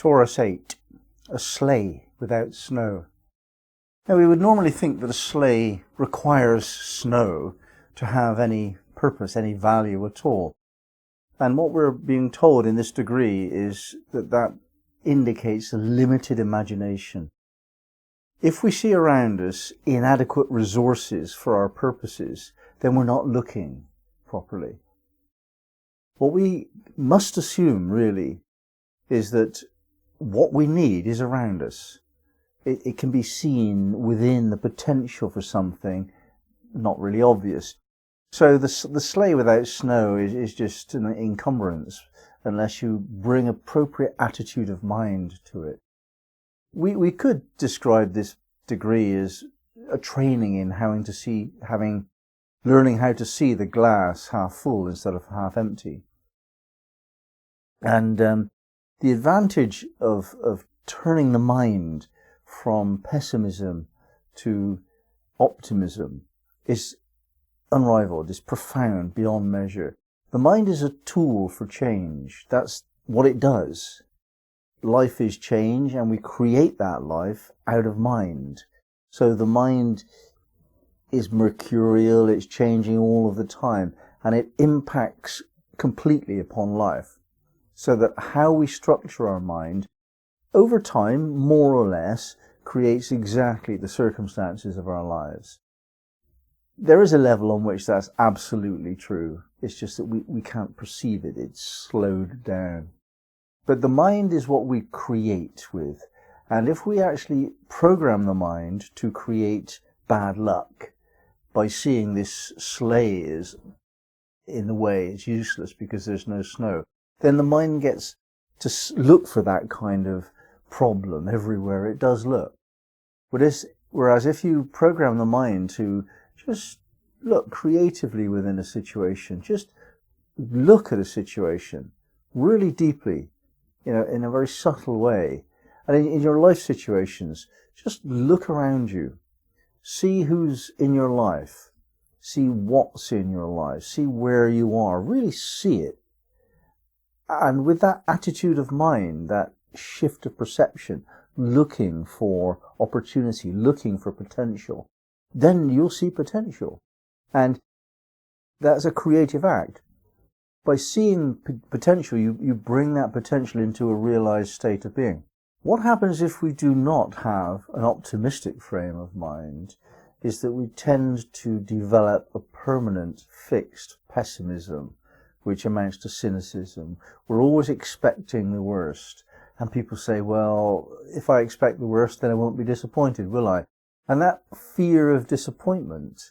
Taurus 8, a sleigh without snow. Now we would normally think that a sleigh requires snow to have any purpose, any value at all. And what we're being told in this degree is that indicates a limited imagination. If we see around us inadequate resources for our purposes, then we're not looking properly. What we must assume, really, is that what we need is around us. It can be seen within the potential for something not really obvious. So the sleigh without snow is just an encumbrance unless you bring appropriate attitude of mind to it. We could describe this degree as a training in learning how to see the glass half full instead of half empty. And the advantage of turning the mind from pessimism to optimism is unrivaled, is profound beyond measure. The mind is a tool for change. That's what it does. Life is change, and we create that life out of mind. So the mind is mercurial, it's changing all of the time, and it impacts completely upon life. So that how we structure our mind, over time, more or less, creates exactly the circumstances of our lives. There is a level on which that's absolutely true. It's just that we can't perceive it. It's slowed down. But the mind is what we create with. And if we actually program the mind to create bad luck by seeing this sleigh is in the way, it's useless because there's no snow, then the mind gets to look for that kind of problem everywhere it does look. Whereas if you program the mind to just look creatively within a situation, just look at a situation really deeply, in a very subtle way, and in your life situations, just look around you, see who's in your life, see what's in your life, see where you are, really see it. And with that attitude of mind, that shift of perception, looking for opportunity, looking for potential, then you'll see potential. And that's a creative act. By seeing potential, you bring that potential into a realized state of being. What happens if we do not have an optimistic frame of mind is that we tend to develop a permanent, fixed pessimism, which amounts to cynicism. We're always expecting the worst. And people say, well, if I expect the worst, then I won't be disappointed, will I? And that fear of disappointment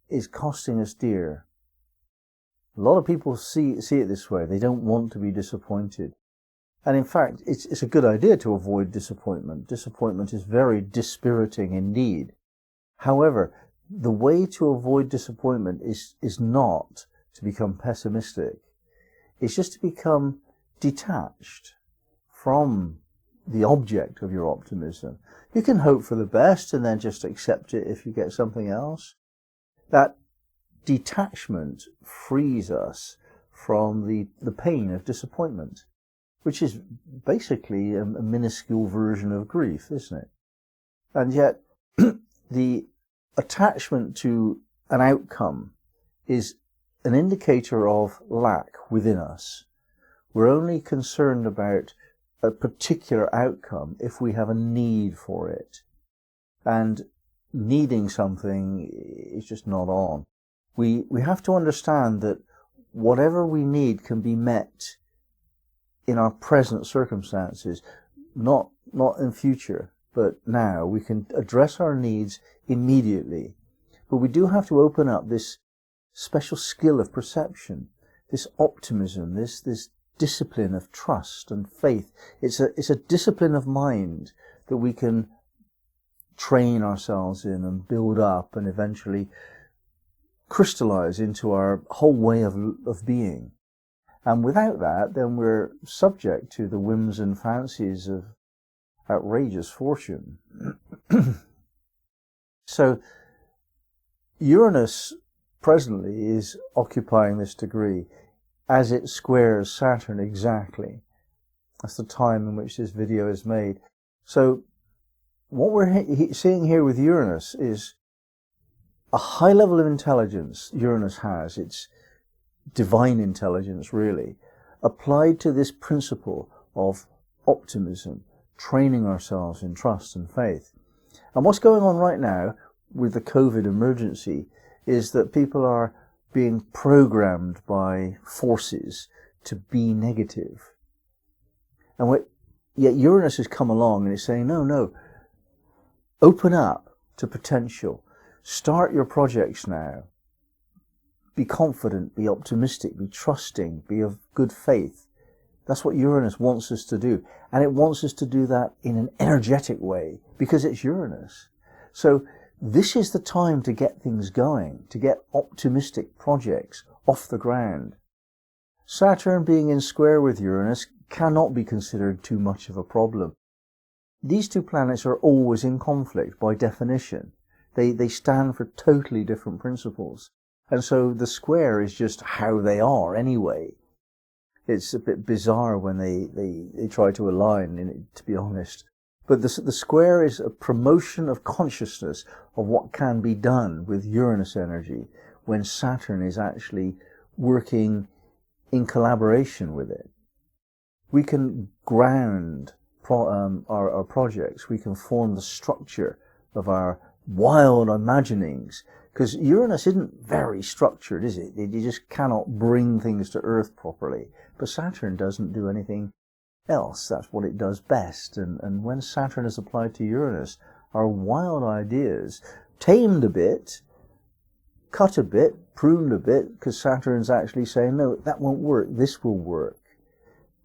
is costing us dear. A lot of people see it this way. They don't want to be disappointed. And in fact, it's a good idea to avoid disappointment. Disappointment is very dispiriting indeed. However, the way to avoid disappointment is not to become pessimistic. It's just to become detached from the object of your optimism. You can hope for the best and then just accept it if you get something else. That detachment frees us from the pain of disappointment, which is basically a minuscule version of grief, isn't it? And yet, the attachment to an outcome is an indicator of lack within us. We're only concerned about a particular outcome if we have a need for it. And needing something is just not on. We have to understand that whatever we need can be met in our present circumstances, not in future, but now. We can address our needs immediately. But we do have to open up this special skill of perception, this optimism, this discipline of trust and faith. It's a discipline of mind that we can train ourselves in and build up and eventually crystallize into our whole way of being. And without that, then we're subject to the whims and fancies of outrageous fortune. So Uranus presently is occupying this degree as it squares Saturn exactly. That's the time in which this video is made. So what we're seeing here with Uranus is a high level of intelligence Uranus has. It's divine intelligence, really, applied to this principle of optimism, training ourselves in trust and faith. And what's going on right now with the COVID emergency is that people are being programmed by forces to be negative. And yet Uranus has come along and is saying, no, open up to potential. Start your projects now. Be confident, be optimistic, be trusting, be of good faith. That's what Uranus wants us to do. And it wants us to do that in an energetic way because it's Uranus. So this is the time to get things going, to get optimistic projects off the ground. Saturn being in square with Uranus cannot be considered too much of a problem. These two planets are always in conflict by definition. They stand for totally different principles. And so the square is just how they are anyway. It's a bit bizarre when they try to align in it, to be honest. But the square is a promotion of consciousness of what can be done with Uranus energy when Saturn is actually working in collaboration with it. We can ground our projects. We can form the structure of our wild imaginings. Because Uranus isn't very structured, is it? You just cannot bring things to Earth properly. But Saturn doesn't do anything else. That's what it does best. And when Saturn is applied to Uranus, our wild ideas, tamed a bit, cut a bit, pruned a bit, because Saturn's actually saying, no, that won't work, this will work.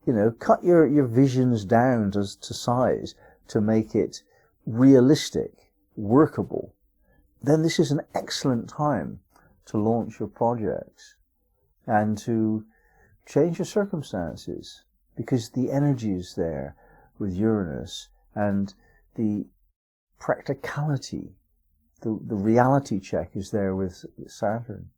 You know, cut your visions down to size to make it realistic, workable. Then this is an excellent time to launch your projects and to change your circumstances, because the energy is there with Uranus and the practicality, the reality check is there with Saturn.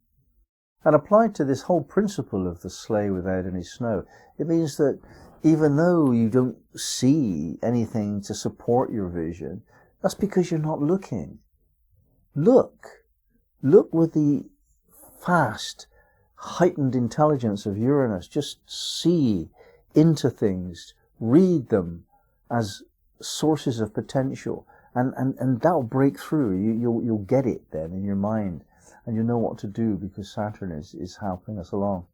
And applied to this whole principle of the sleigh without any snow, it means that even though you don't see anything to support your vision, that's because you're not looking. Look with the fast, heightened intelligence of Uranus. Just see into things, read them as sources of potential, and that'll break through. You'll get it then in your mind, and you'll know what to do because Saturn is helping us along.